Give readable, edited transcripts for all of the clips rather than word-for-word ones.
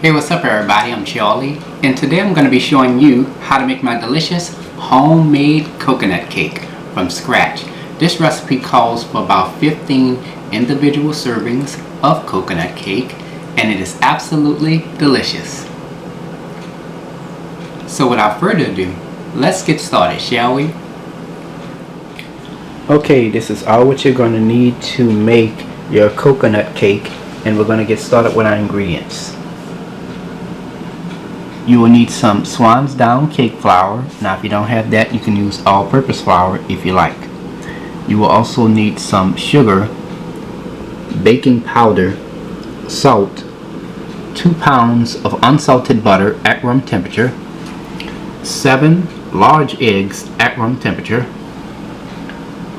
Hey, what's up everybody? I'm Charlie, and today I'm going to be showing you how to make my delicious homemade coconut cake from scratch. This recipe calls for about 15 individual servings of coconut cake, and it is absolutely delicious. So without further ado, let's get started, shall we? Okay, this is all what you're going to need to make your coconut cake, and we're going to get started with our ingredients. You will need some Swan's Down cake flour. Now if you don't have that, you can use all-purpose flour if you like. You will also need some sugar, baking powder, salt, 2 pounds of unsalted butter at room temperature, 7 large eggs at room temperature,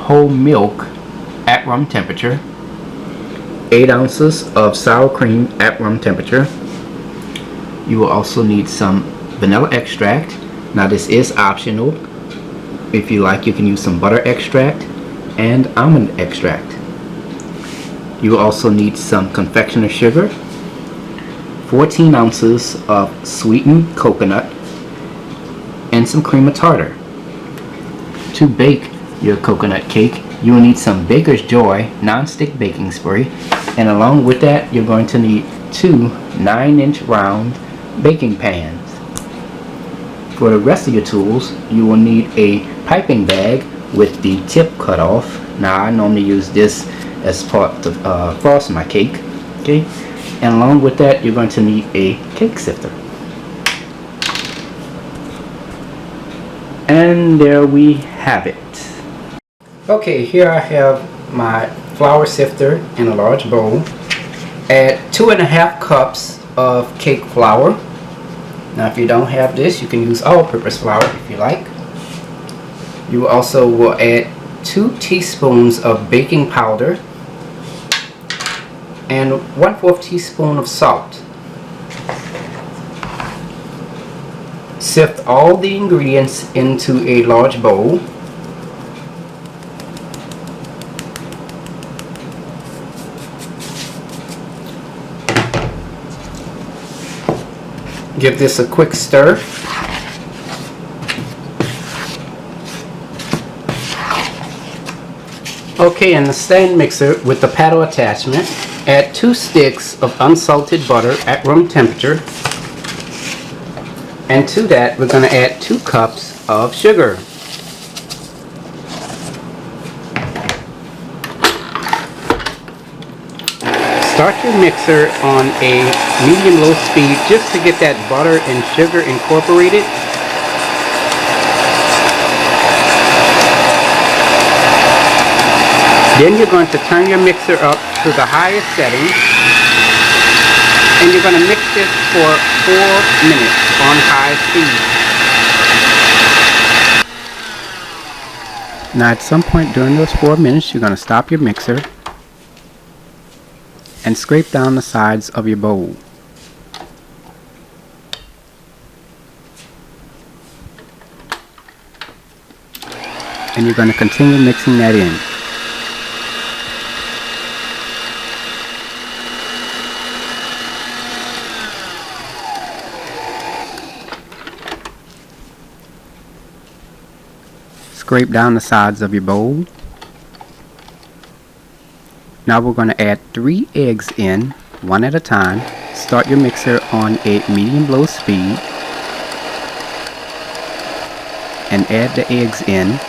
whole milk at room temperature, 8 ounces of sour cream at room temperature. You will also need some vanilla extract. Now this is optional. If you like, you can use some butter extract and almond extract. You will also need some confectioner sugar, 14 ounces of sweetened coconut, and some cream of tartar. To bake your coconut cake, you will need some Baker's Joy non-stick baking spray, and along with that you're going to need 2 9-inch round baking pans. For the rest of your tools, you will need a piping bag with the tip cut off. Now I normally use this as part to frost my cake. Okay, and along with that you're going to need a cake sifter. And there we have it. Okay, here I have my flour sifter in a large bowl. Add 2.5 cups of cake flour. Now if you don't have this, you can use all-purpose flour if you like. You also will add 2 teaspoons of baking powder and 1/4 teaspoon of salt. Sift all the ingredients into a large bowl. Give this a quick stir. Okay, in the stand mixer with the paddle attachment, add 2 sticks of unsalted butter at room temperature, and to that we're going to add 2 cups of sugar. Start your mixer on a medium-low speed just to get that butter and sugar incorporated. Then you're going to turn your mixer up to the highest setting, and you're going to mix this for 4 minutes on high speed. Now at some point during those 4 minutes, you're going to stop your mixer and scrape down the sides of your bowl. And you're going to continue mixing that in. Scrape down the sides of your bowl. Now we're going to add 3 eggs in, one at a time. Start your mixer on a medium-low speed and add the eggs in.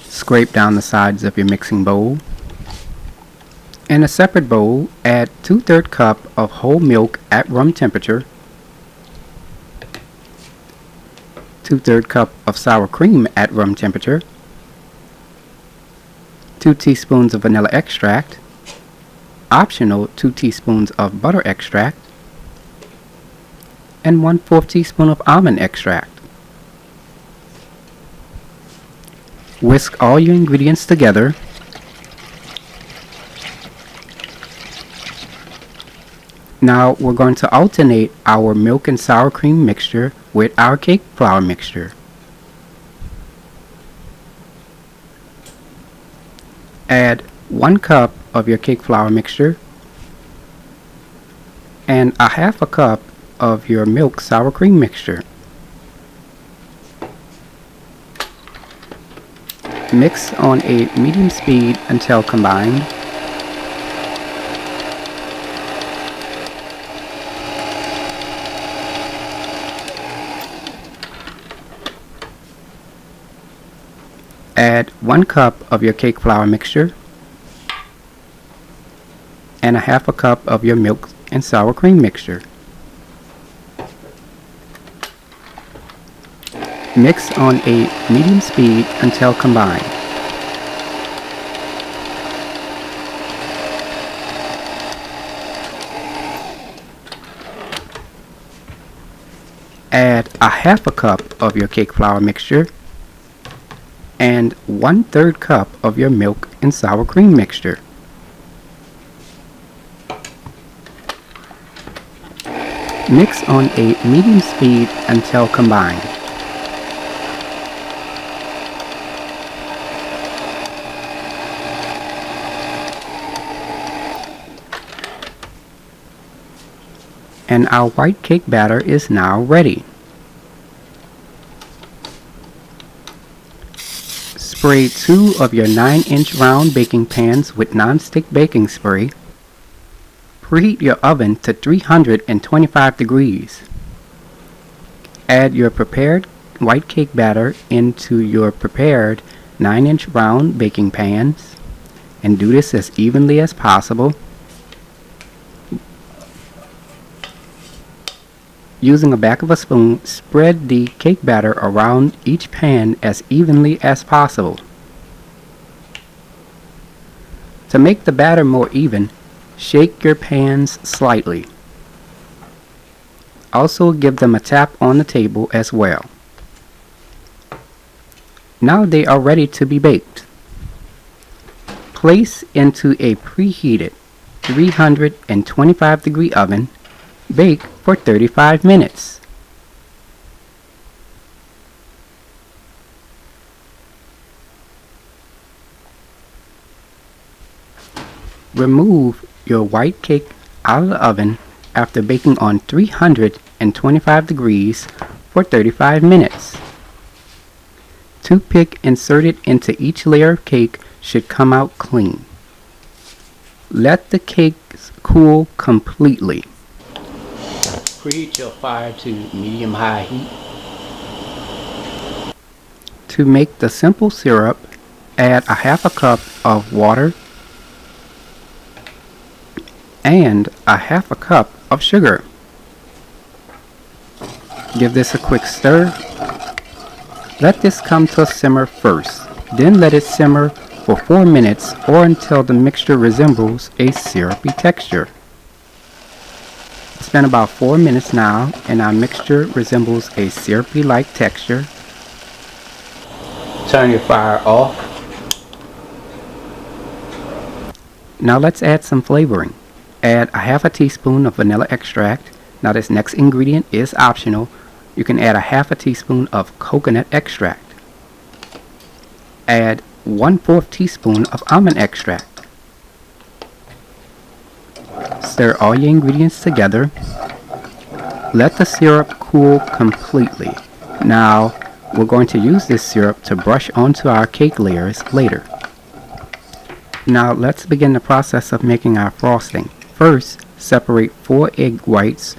Scrape down the sides of your mixing bowl. In a separate bowl, add 2/3 cup of whole milk at room temperature, 2/3 cup of sour cream at room temperature, 2 teaspoons of vanilla extract, optional 2 teaspoons of butter extract, and 1/4 teaspoon of almond extract. Whisk all your ingredients together. Now we're going to alternate our milk and sour cream mixture with our cake flour mixture. Add 1 cup of your cake flour mixture and a half a cup of your milk sour cream mixture. Mix on a medium speed until combined. Add 1 cup of your cake flour mixture and a half a cup of your milk and sour cream mixture. Mix on a medium speed until combined. Add a half a cup of your cake flour mixture and 1/3 cup of your milk and sour cream mixture. Mix on a medium speed until combined. And our white cake batter is now ready. Spray 2 of your 9-inch round baking pans with non-stick baking spray. Preheat your oven to 325 degrees. Add your prepared white cake batter into your prepared 9-inch round baking pans and do this as evenly as possible. Using the back of a spoon, spread the cake batter around each pan as evenly as possible. To make the batter more even, shake your pans slightly. Also give them a tap on the table as well. Now they are ready to be baked. Place into a preheated 325-degree oven. Bake for 35 minutes. Remove your white cake out of the oven after baking on 325 degrees for 35 minutes. Toothpick inserted into each layer of cake should come out clean. Let the cakes cool completely. Preheat your fire to medium-high heat. To make the simple syrup, add a half a cup of water and a half a cup of sugar. Give this a quick stir. Let this come to a simmer first, then let it simmer for 4 minutes or until the mixture resembles a syrupy texture. It's been about 4 minutes now and our mixture resembles a syrupy-like texture. Turn your fire off. Now let's add some flavoring. Add a half a teaspoon of vanilla extract. Now this next ingredient is optional. You can add a half a teaspoon of coconut extract. Add 1/4 teaspoon of almond extract. Stir all your ingredients together. Let the syrup cool completely. Now we're going to use this syrup to brush onto our cake layers later. Now let's begin the process of making our frosting. First, separate 4 egg whites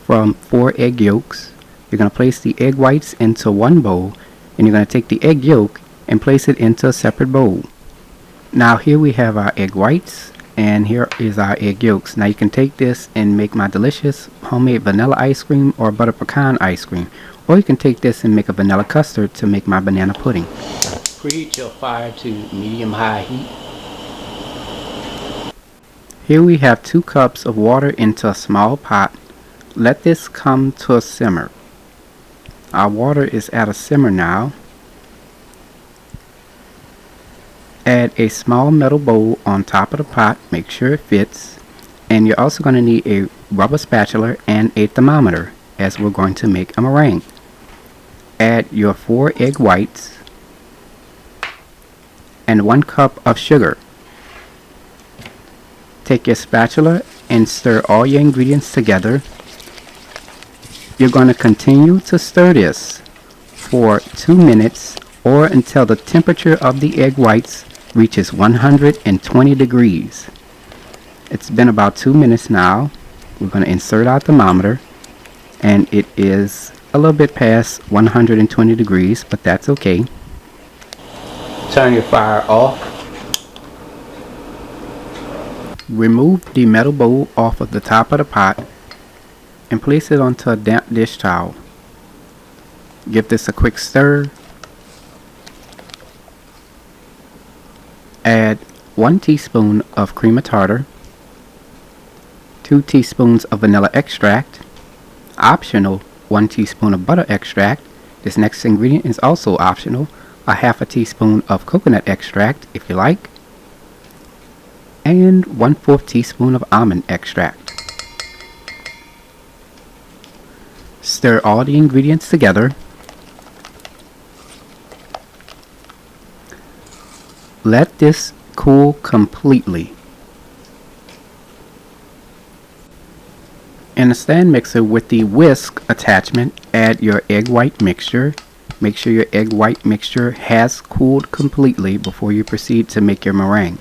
from 4 egg yolks. You're going to place the egg whites into one bowl and you're going to take the egg yolk and place it into a separate bowl. Now here we have our egg whites and here is our egg yolks. Now you can take this and make my delicious homemade vanilla ice cream or butter pecan ice cream, or you can take this and make a vanilla custard to make my banana pudding. Preheat your fire to medium-high heat. Here we have 2 cups of water into a small pot. Let this come to a simmer. Our water is at a simmer now. Add a small metal bowl on top of the pot. Make sure it fits. And you're also going to need a rubber spatula and a thermometer, as we're going to make a meringue. Add your 4 egg whites and 1 cup of sugar. Take your spatula and stir all your ingredients together. You're going to continue to stir this for 2 minutes or until the temperature of the egg whites reaches 120 degrees. It's been about 2 minutes now. We're going to insert our thermometer, and it is a little bit past 120 degrees, but that's okay. Turn your fire off. Remove the metal bowl off of the top of the pot and place it onto a damp dish towel. Give this a quick stir. Add 1 teaspoon of cream of tartar, 2 teaspoons of vanilla extract, optional 1 teaspoon of butter extract. This next ingredient is also optional. A half a teaspoon of coconut extract if you like, and 1/4 teaspoon of almond extract. Stir all the ingredients together. Let this cool completely. In a stand mixer with the whisk attachment, add your egg white mixture. Make sure your egg white mixture has cooled completely before you proceed to make your meringue.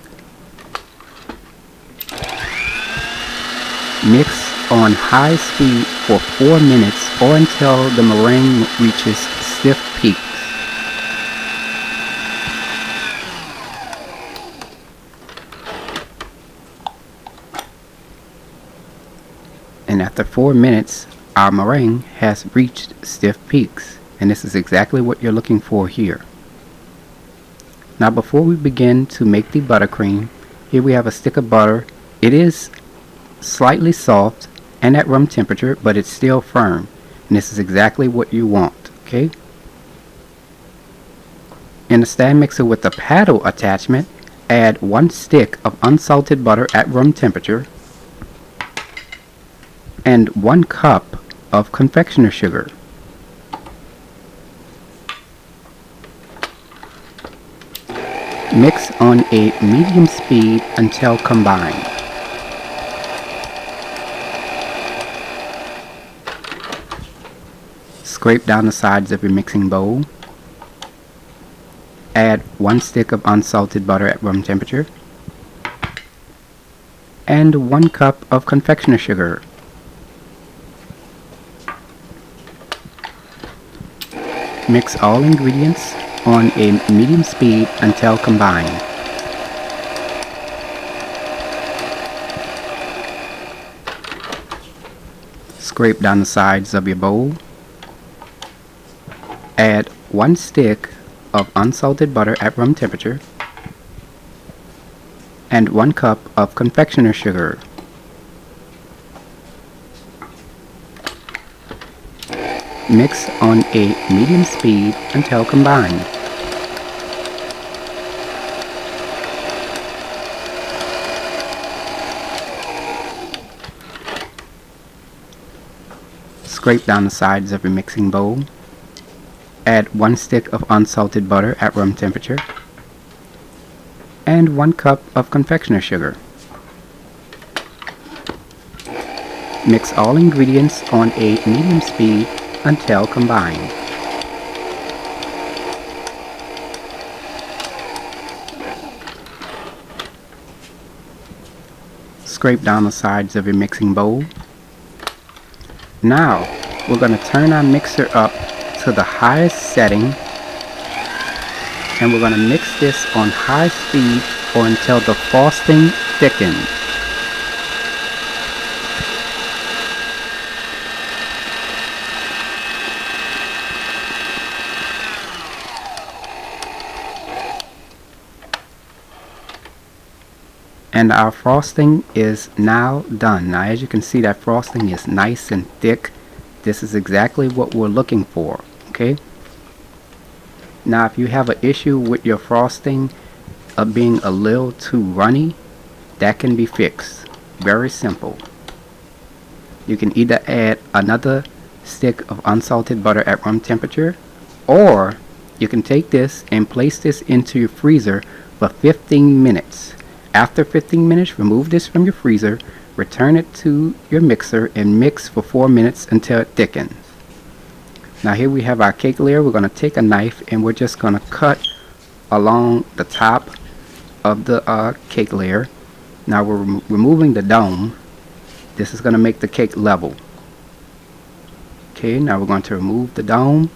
Mix on high speed for 4 minutes or until the meringue reaches stiff peaks. And after 4 minutes, our meringue has reached stiff peaks, and this is exactly what you're looking for here. Now before we begin to make the buttercream, here we have a stick of butter. It is slightly soft and at room temperature, but it's still firm, and this is exactly what you want. Okay. In a stand mixer with the paddle attachment, add 1 stick of unsalted butter at room temperature and 1 cup of confectioner sugar. Mix on a medium speed until combined. Scrape down the sides of your mixing bowl. Add 1 stick of unsalted butter at room temperature and 1 cup of confectioner sugar. Mix all ingredients on a medium speed until combined. Scrape down the sides of your bowl. Add 1 stick of unsalted butter at room temperature and 1 cup of confectioner sugar. Mix on a medium speed until combined. Scrape down the sides of your mixing bowl. Add 1 stick of unsalted butter at room temperature and 1 cup of confectioner sugar. Mix all ingredients on a medium speed until combined. Scrape down the sides of your mixing bowl. Now we're going to turn our mixer up to the highest setting, and we're going to mix this on high speed or until the frosting thickens. And our frosting is now done. Now as you can see, that frosting is nice and thick. This is exactly what we're looking for. Okay. Now if you have an issue with your frosting being a little too runny, that can be fixed. Very simple. You can either add another stick of unsalted butter at room temperature, or you can take this and place this into your freezer for 15 minutes. After 15 minutes, remove this from your freezer, return it to your mixer, and mix for 4 minutes until it thickens. Now here we have our cake layer. We're going to take a knife and we're just going to cut along the top of the cake layer. Now we're removing the dome. This is going to make the cake level. Okay, now we're going to remove the dome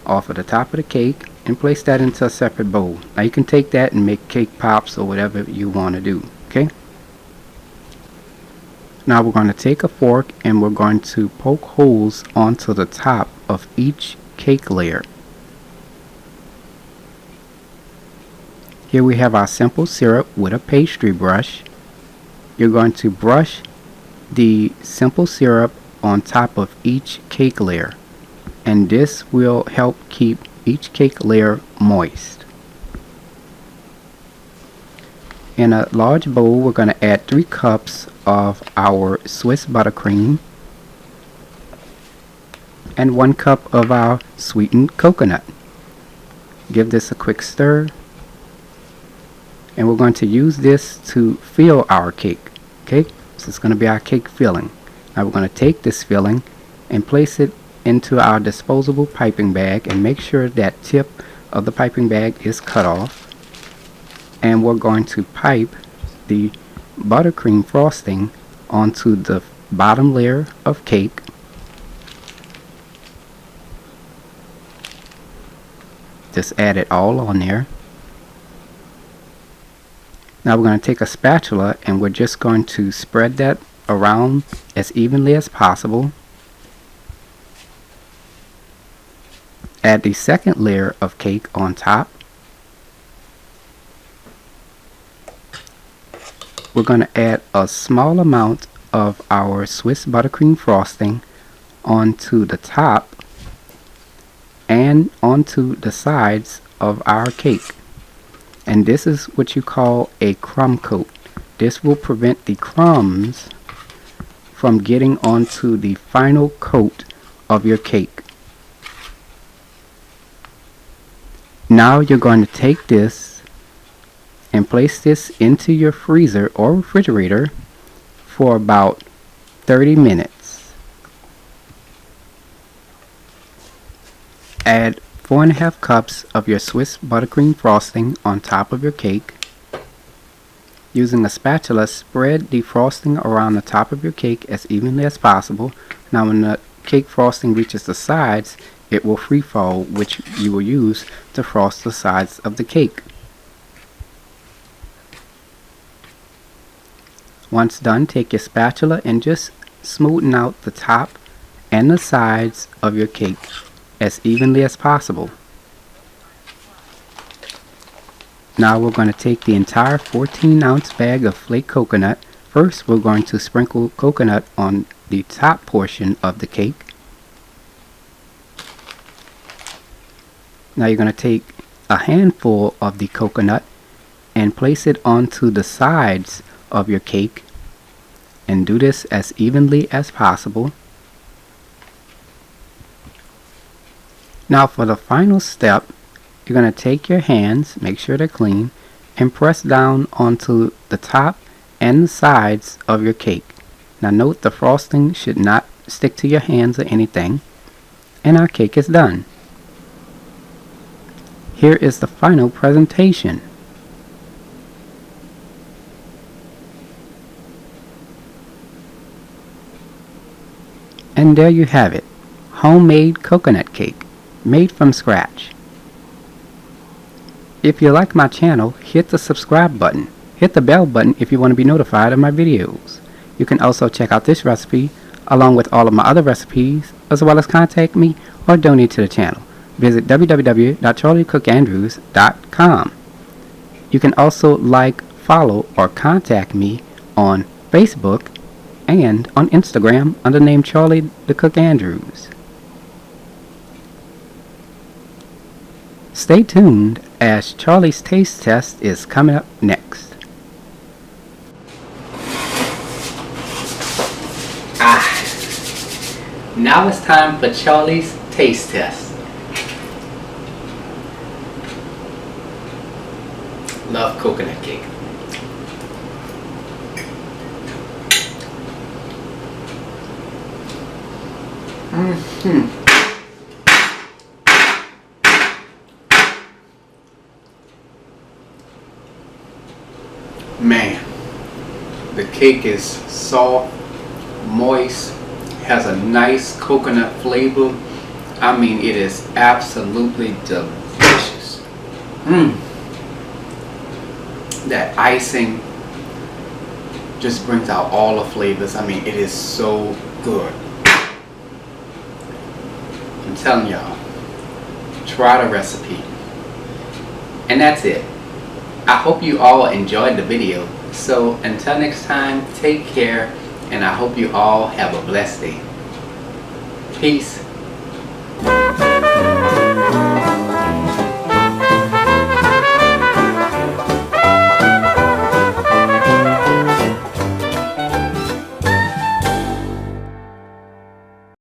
off of the top of the cake and place that into a separate bowl. Now you can take that and make cake pops or whatever you want to do. Okay. Now we're going to take a fork and we're going to poke holes onto the top of each cake layer. Here we have our simple syrup with a pastry brush. You're going to brush the simple syrup on top of each cake layer, and this will help keep each cake layer moist. In a large bowl, we're going to add 3 cups of our Swiss buttercream and 1 cup of our sweetened coconut. Give this a quick stir, and we're going to use this to fill our cake. Okay, so it's going to be our cake filling. Now we're going to take this filling and place it into our disposable piping bag, and make sure that tip of the piping bag is cut off. And we're going to pipe the buttercream frosting onto the bottom layer of cake. Just add it all on there. Now we're going to take a spatula and we're just going to spread that around as evenly as possible. Add the second layer of cake on top. We're going to add a small amount of our Swiss buttercream frosting onto the top and onto the sides of our cake. And this is what you call a crumb coat. This will prevent the crumbs from getting onto the final coat of your cake. Now you're going to take this and place this into your freezer or refrigerator for about 30 minutes. Add 4½ cups of your Swiss buttercream frosting on top of your cake. Using a spatula, spread the frosting around the top of your cake as evenly as possible. Now when the cake frosting reaches the sides, it will free fall, which you will use to frost the sides of the cake. Once done, take your spatula and just smoothen out the top and the sides of your cake as evenly as possible. Now we're going to take the entire 14-ounce bag of flaked coconut. First, we're going to sprinkle coconut on the top portion of the cake. Now you're going to take a handful of the coconut and place it onto the sides of your cake, and do this as evenly as possible. Now for the final step, you're going to take your hands, make sure they're clean, and press down onto the top and the sides of your cake. Now note the frosting should not stick to your hands or anything, and our cake is done. Here is the final presentation. And there you have it, homemade coconut cake, made from scratch. If you like my channel, hit the subscribe button. Hit the bell button if you want to be notified of my videos. You can also check out this recipe along with all of my other recipes, as well as contact me or donate to the channel. Visit www.charliethecookandrews.com. You can also like, follow, or contact me on Facebook and on Instagram under the name Charlie the Cook Andrews. Stay tuned as Charlie's taste test is coming up next. Now it's time for Charlie's taste test. Love coconut cake. Man, the cake is soft, moist, has a nice coconut flavor. I mean, it is absolutely delicious. That icing just brings out all the flavors. I mean, it is so good. I'm telling y'all, try the recipe. And that's it. I hope you all enjoyed the video. So until next time, take care, and I hope you all have a blessed day. Peace.